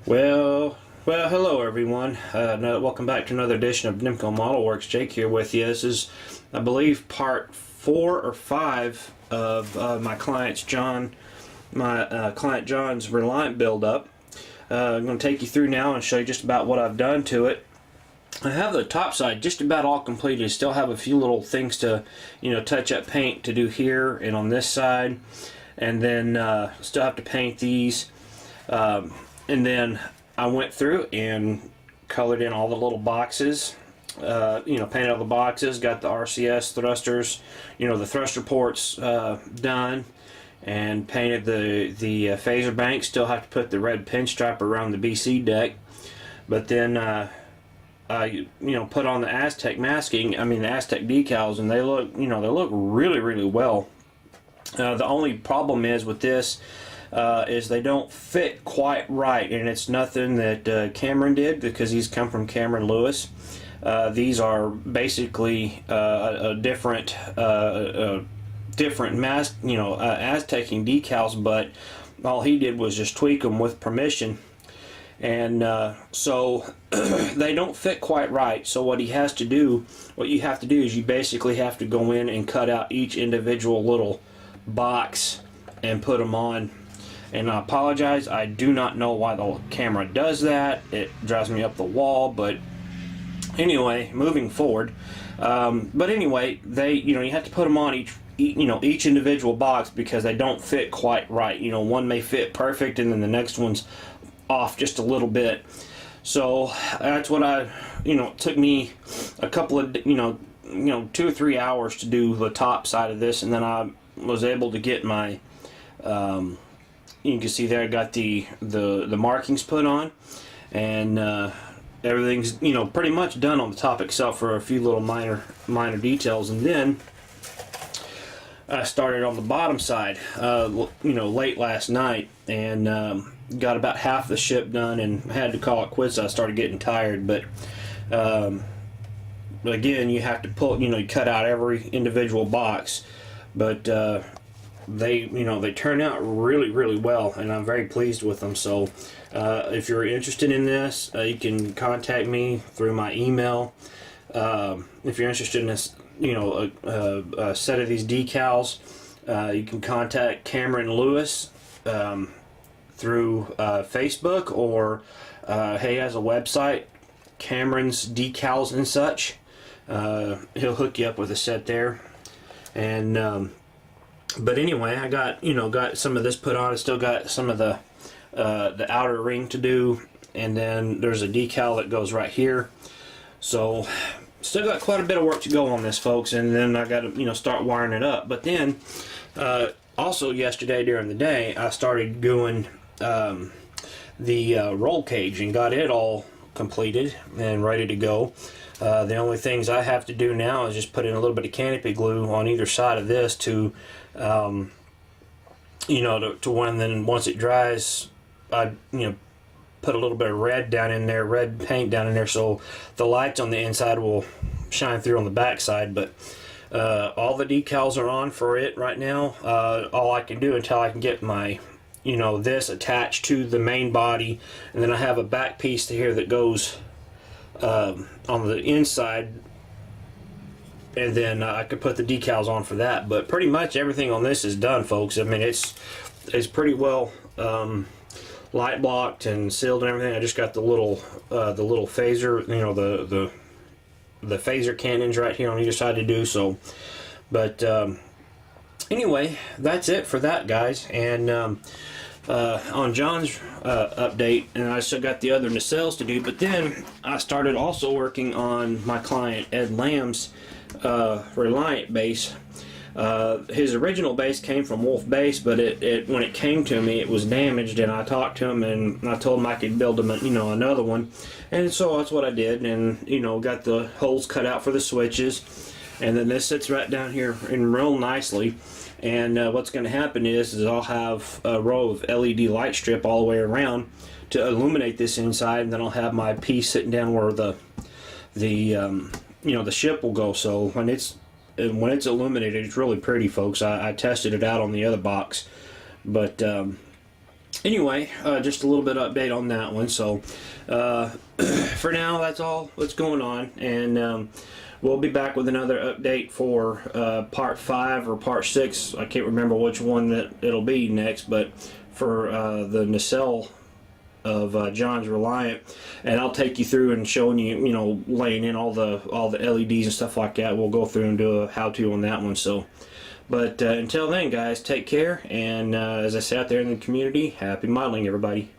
Well, hello everyone. Welcome back to another edition of Demko Modelworks. Jake here with you. This is, I believe, part 4 or 5 of my client John's Reliant build-up. I'm going to take you through now and show you just about what I've done to it. I have the top side just about all completed. I still have a few little things to, touch up paint to do here and on this side, and then still have to paint these. And then I went through and colored in all the little boxes, painted all the boxes, got the RCS thrusters, the thruster ports done, and painted the phaser bank. Still have to put the red pinstripe around the BC deck, but then I put on the Aztec masking, the Aztec decals, and they look really well. The only problem is with this is they don't fit quite right, and it's nothing that Cameron did, because he's come from Cameron Lewis. These are basically a different mask, Aztecing decals, but all he did was just tweak them with permission, and so they don't fit quite right. So what you have to do is you basically have to go in and cut out each individual little box and put them on. And I apologize, I do not know why the camera does that. It drives me up the wall, but anyway, moving forward. But anyway, you have to put them on each individual box, because they don't fit quite right. One may fit perfect, and then the next one's off just a little bit. So that's what it took me a couple of 2 or 3 hours to do the top side of this, and then I was able to get my you can see there I got the markings put on, and everything's pretty much done on the top, except for a few little minor details. And then I started on the bottom side late last night, and got about half the ship done and had to call it quits. I started getting tired, but again, you have to pull, you cut out every individual box, but they turn out really well, and I'm very pleased with them. So if you're interested in this, you can contact me through my email. If you're interested in this, a set of these decals, you can contact Cameron Lewis through Facebook, or he has a website, Cameron's Decals and Such. He'll hook you up with a set there. And but anyway, I got some of this put on. I still got some of the outer ring to do, and then there's a decal that goes right here. So still got quite a bit of work to go on this, folks, and then I got to start wiring it up. But then also yesterday during the day, I started doing the roll cage and got it all completed and ready to go. The only things I have to do now is just put in a little bit of canopy glue on either side of this to when, then once it dries, I put a little bit of red paint down in there, so the lights on the inside will shine through on the back side. But all the decals are on for it right now. All I can do until I can get my this attached to the main body, and then I have a back piece here that goes on the inside, and then I could put the decals on for that. But pretty much everything on this is done, folks. It's pretty well light blocked and sealed and everything. I just got the little phaser, the phaser cannons right here on either side to do so. But anyway, that's it for that, guys. And on John's update, and I still got the other nacelles to do, but then I started also working on my client Ed Lamb's Reliant base. His original base came from Wolf Base, but when it came to me, it was damaged, and I talked to him and I told him I could build him another one, and so that's what I did, and got the holes cut out for the switches, and then this sits right down here in real nicely. And what's going to happen is I'll have a row of LED light strip all the way around to illuminate this inside, and then I'll have my piece sitting down where the ship will go. So when it's illuminated, it's really pretty, folks. I tested it out on the other box, but anyway, just a little bit of update on that one. So for now, that's all that's going on, and we'll be back with another update for part 5 or part 6. I can't remember which one that it'll be next, but for the nacelle of John's Reliant, and I'll take you through and showing you, you know, laying in all the LEDs and stuff like that. We'll go through and do a how-to on that one. So, but until then, guys, take care, and as I say out there in the community, happy modeling, everybody.